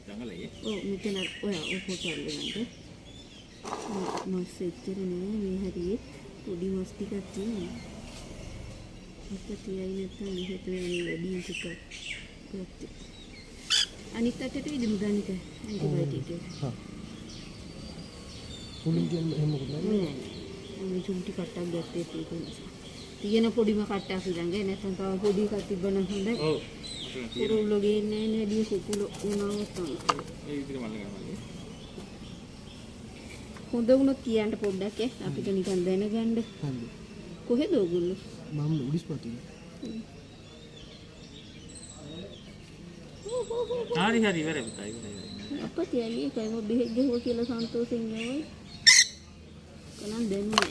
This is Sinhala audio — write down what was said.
ජංගලයේ. ඔව් මෙතන ඔය ෆොටෝ අල්ලගන්න. මස් එච්චර නෙමෙයි මේ හරියේ පොඩි මස් ටිකක් තියෙනවා. අපිට තියයි නැත්නම් මෙහෙට යන්නේ වැඩි ටිකක්. ගත්තේ. අනිත් අතට ඉදමු ගන්නක ඇන්ටිබයොටික් එක. හා. පුලින් කියන්නේ එහෙම මොකද නෑ. මේ චුටි කට්ටක් ගත්තේ ඒක නිසා. තියෙන පොඩිම කට්ටක් ළඟ නැත්නම් තව පොඩි එකක් තිබ්බනම් හොඳයි. ඔව්. කුරුල්ලෝ ගේන්නේ නැහැ නේද කුකුල උනවත් තමයි. ඒ විදිහට මල්ල ගන්නවා. හොඳ වුණොත් කියන්න පොඩ්ඩක් අපිට නිකන් දැනගන්න. හරිද? කොහෙද ඔයගොල්ලෝ? මම උඩිස්පතින්. හරි හරි ඉවරයි පුතා ඉවරයි. අප්පා තියන්නේ කයිම බෙහෙත් ගෙවුවා කියලා සන්තෝෂෙන් යවයි. කනන් දැන්නේ.